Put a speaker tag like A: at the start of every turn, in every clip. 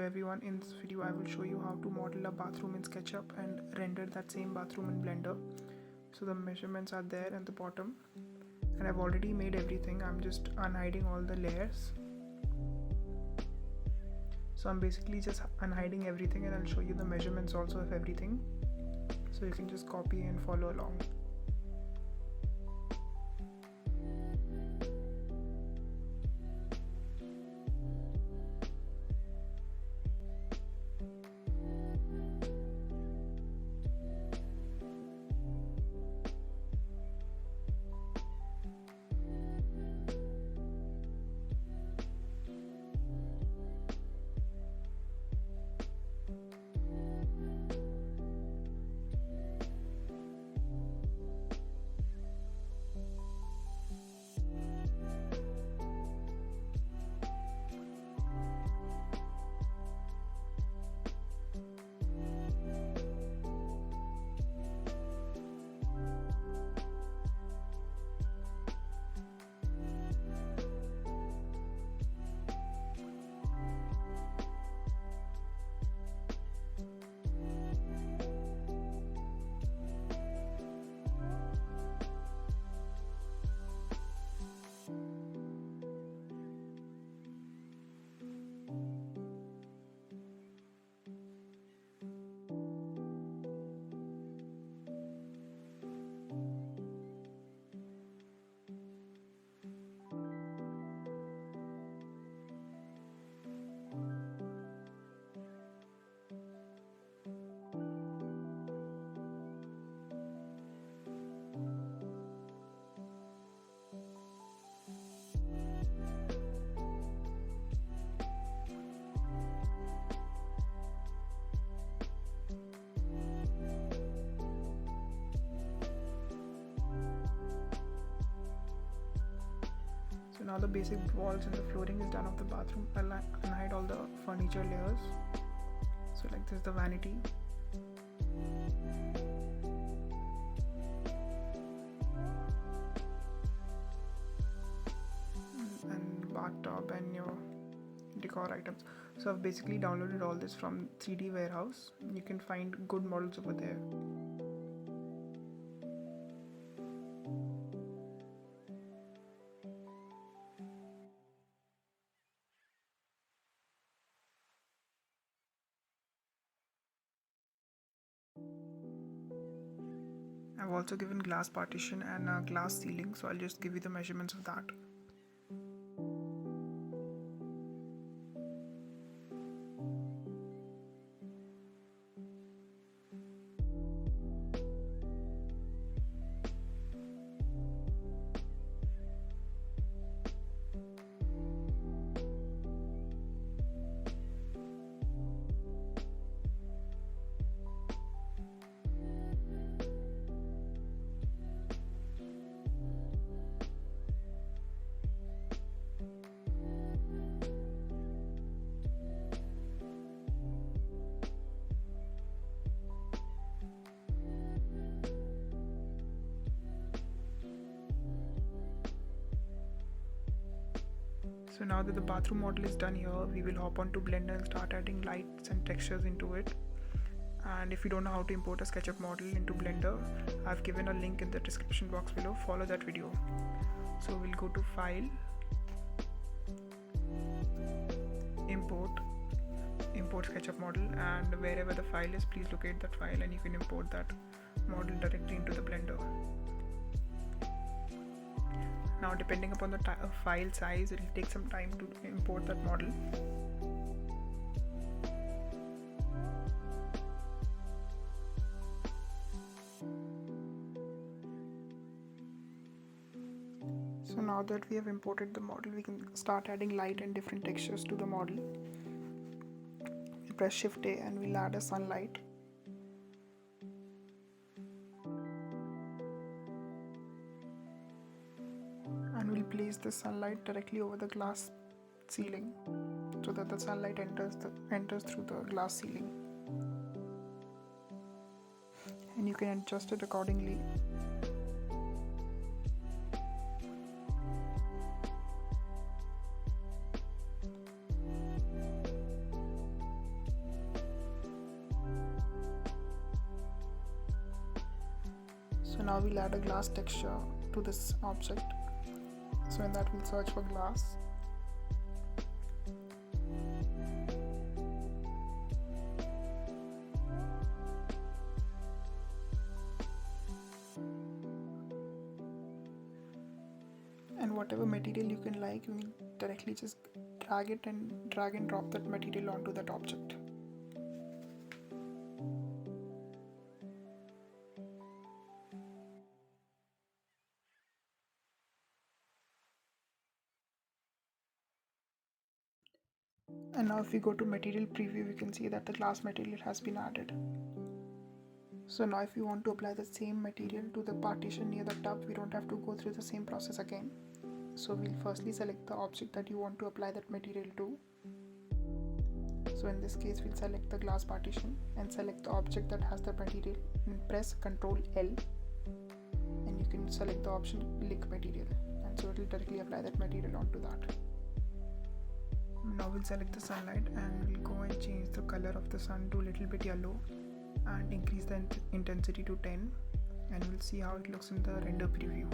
A: everyone, in this video I will show you how to model a bathroom in SketchUp and render that same bathroom in Blender. So the measurements are there at the bottom and I've already made everything. I'm just unhiding all the layers. So I'm basically just unhiding everything and I'll show you the measurements also of everything. So you can just copy and follow along. So now the basic walls and the flooring is done of the bathroom. I'll unhide all the furniture layers. So like this is the vanity. And bathtub and your decor items. So I've basically downloaded all this from 3D Warehouse. You can find good models over there. I've also given glass partition and a glass ceiling, so I'll just give you the measurements of that. So now that the bathroom model is done here, we will hop onto Blender and start adding lights and textures into it. And if you don't know how to import a SketchUp model into Blender, I've given a link in the description box below. Follow that video. So we'll go to File, Import SketchUp model, and wherever the file is, please locate that file and you can import that model directly into the Blender. Now depending upon the file size, it will take some time to import that model. So now that we have imported the model, we can start adding light and different textures to the model. We'll press Shift A and we'll add a sunlight. And we'll place the sunlight directly over the glass ceiling so that the sunlight enters through the glass ceiling. And you can adjust it accordingly. now we'll add a glass texture to this object. So in that we'll search for glass. And whatever material you can like, you can directly just drag and drop that material onto that object. And now if we go to material preview, we can see that the glass material has been added. So now if we want to apply the same material to the partition near the tub, we don't have to go through the same process again. So we'll firstly select the object that you want to apply that material to. So in this case, we'll select the glass partition and select the object that has the material and press Ctrl L, and you can select the option link material, and so it will directly apply that material onto that. Now we'll select the sunlight and we'll go and change the color of the sun to a little bit yellow and increase the intensity to 10, and we'll see how it looks in the render preview.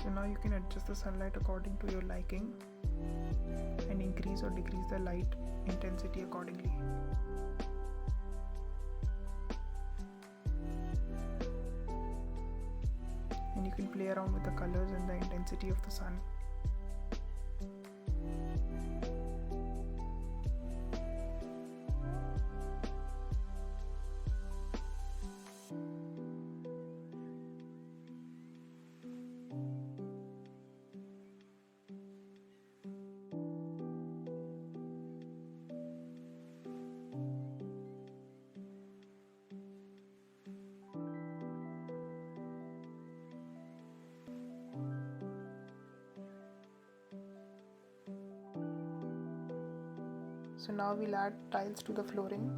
A: So now you can adjust the sunlight according to your liking and increase or decrease the light intensity accordingly. And you can play around with the colors and the intensity of the sun. So now we'll add tiles to the flooring.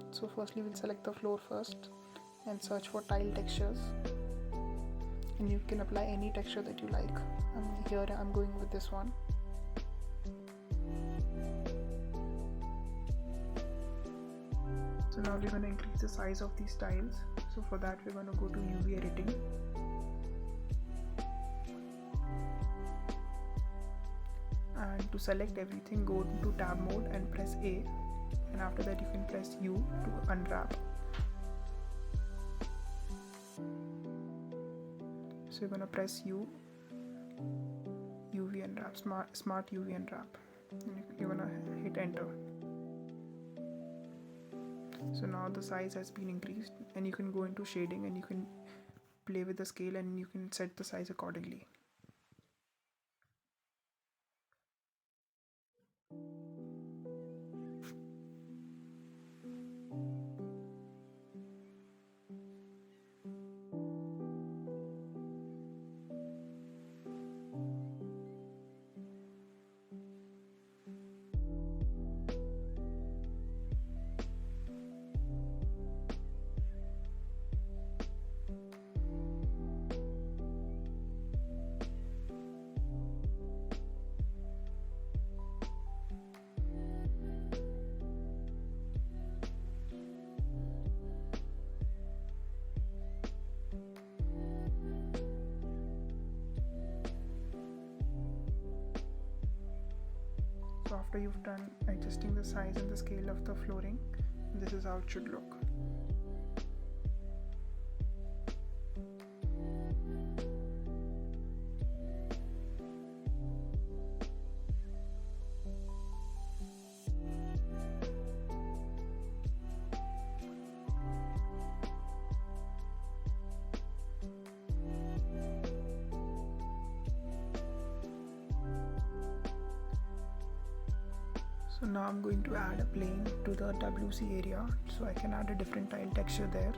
A: So firstly we'll select the floor first and search for tile textures, and you can apply any texture that you like. Here I'm going with this one. So now we're going to increase the size of these tiles. So for that we're going to go to UV editing. And to select everything, go to tab mode and press A, and after that you can press U to unwrap. So you're gonna press U, UV unwrap, smart UV unwrap, and you're gonna hit enter. So now the size has been increased, and you can go into shading and you can play with the scale and you can set the size accordingly. So after you've done adjusting the size and the scale of the flooring, this is how it should look. So now I'm going to add a plane to the WC area, so I can add a different tile texture there.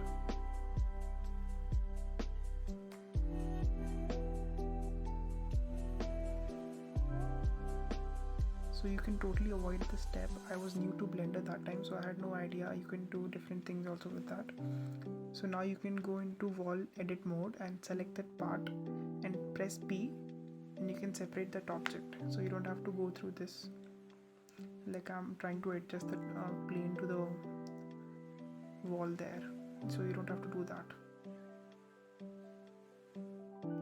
A: So you can totally avoid this step. I was new to Blender that time, so I had no idea you can do different things also with that. So now you can go into wall edit mode and select that part and press P, and you can separate that object, so you don't have to go through this. Like I'm trying to adjust the plane to the wall there, so you don't have to do that.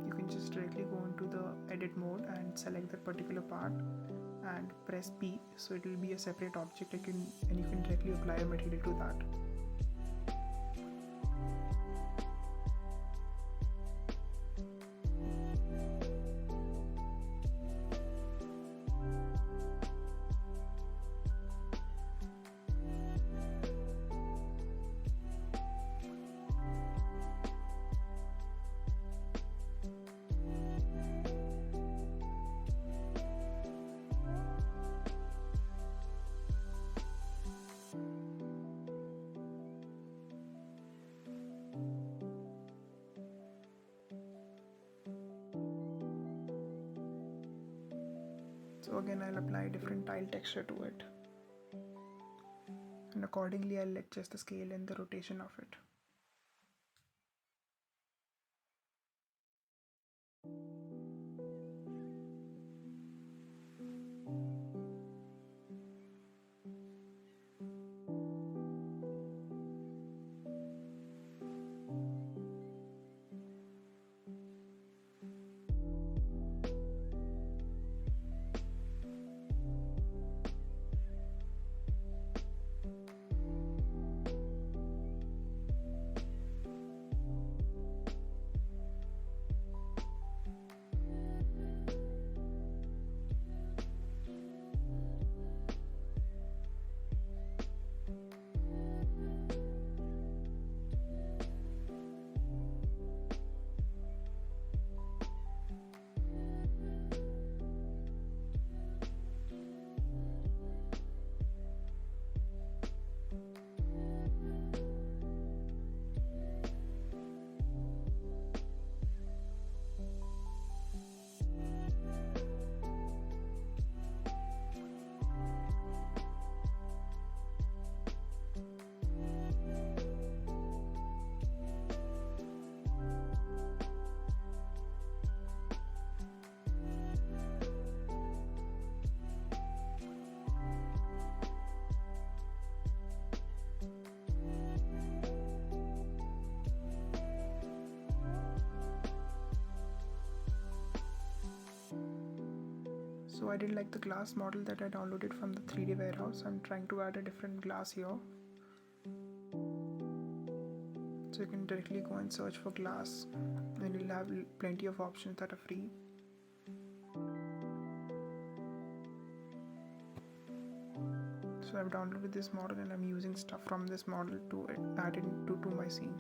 A: You can just directly go into the edit mode and select that particular part and press P, so it will be a separate object, and you can directly apply a material to that. So again, I'll apply a different tile texture to it, and accordingly I'll adjust the scale and the rotation of it. So I did like the glass model that I downloaded from the 3D warehouse. I'm trying to add a different glass here. So you can directly go and search for glass, and you'll have plenty of options that are free. So I've downloaded this model and I'm using stuff from this model to add it to my scene.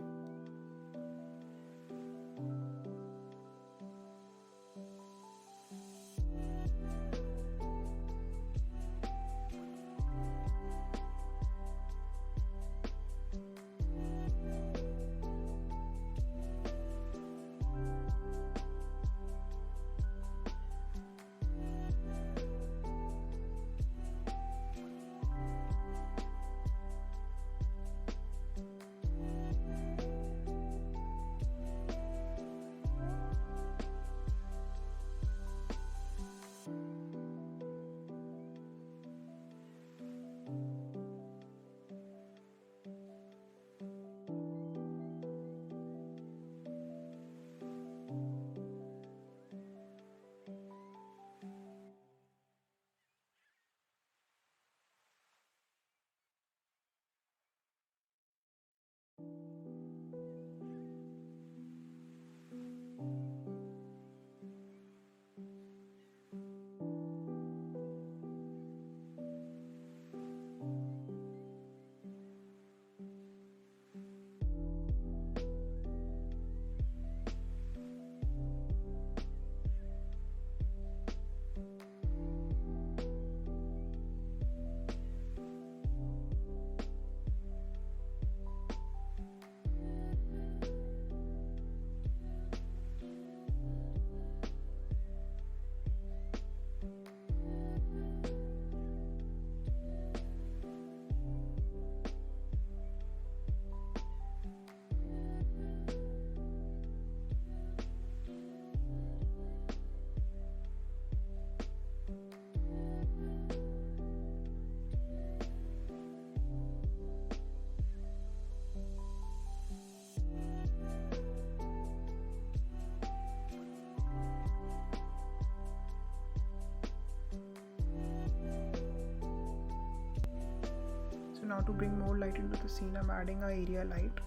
A: now to bring more light into the scene, I'm adding a area light.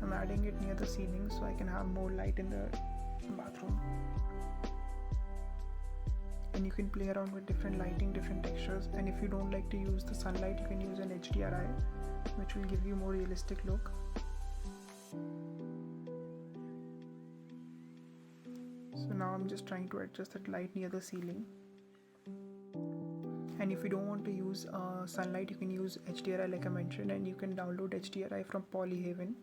A: I'm adding it near the ceiling so I can have more light in the bathroom. And you can play around with different lighting, different textures, and if you don't like to use the sunlight, you can use an HDRI, which will give you more realistic look. So now I'm just trying to adjust that light near the ceiling. And if you don't want to use sunlight, you can use HDRI like I mentioned, and you can download HDRI from Polyhaven.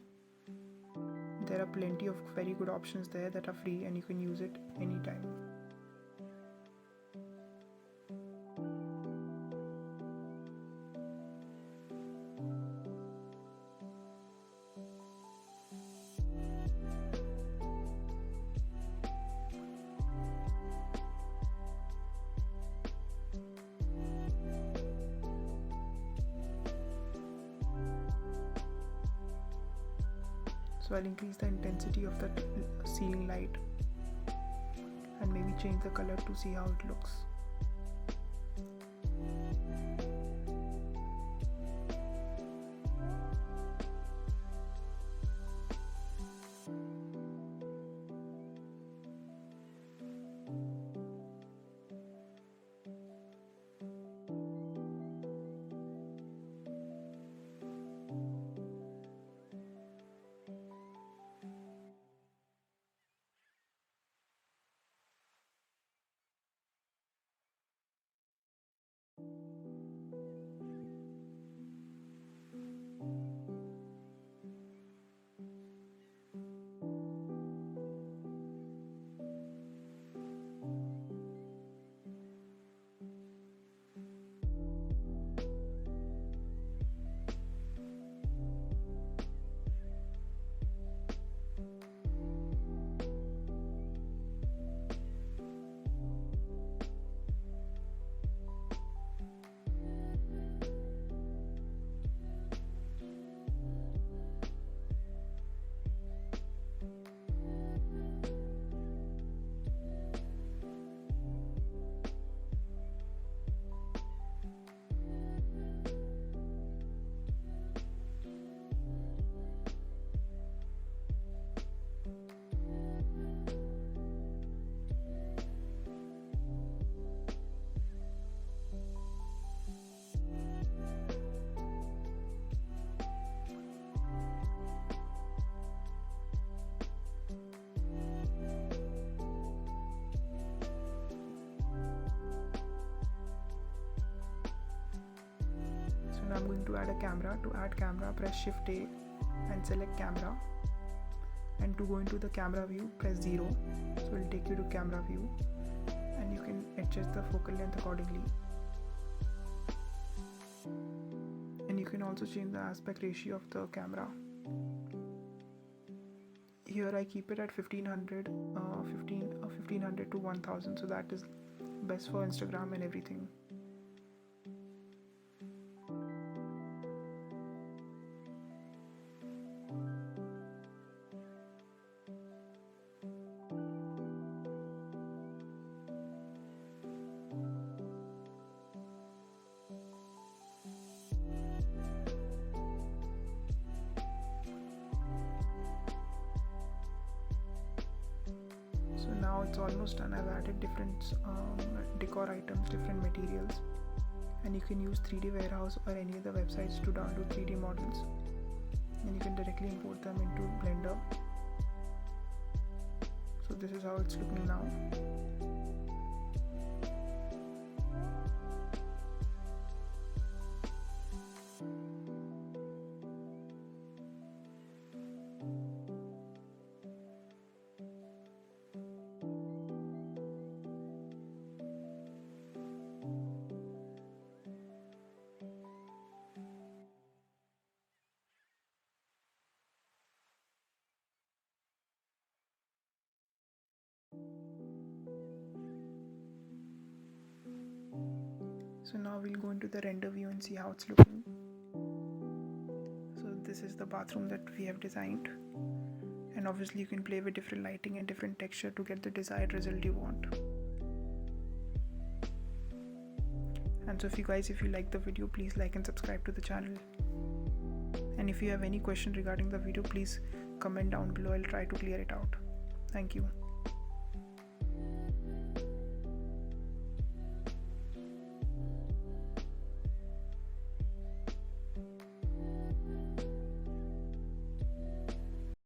A: There are plenty of very good options there that are free and you can use it anytime. So I'll increase the intensity of the ceiling light and maybe change the color to see how it looks. Now I'm going to add a camera. To add camera, press Shift A and select camera, and to go into the camera view, press 0. So it will take you to camera view and you can adjust the focal length accordingly. And you can also change the aspect ratio of the camera. Here I keep it at 1500 to 1000, so that is best for Instagram and everything. So now it's almost done. I've added different decor items, different materials, and you can use 3D Warehouse or any other websites to download 3D models, and you can directly import them into Blender. So this is how it's looking now. So now we'll go into the render view and see how it's looking. So this is the bathroom that we have designed, and obviously you can play with different lighting and different texture to get the desired result you want. And Also, if you like the video, please like and subscribe to the channel. And if you have any question regarding the video, please comment down below. I'll try to clear it out. Thank you.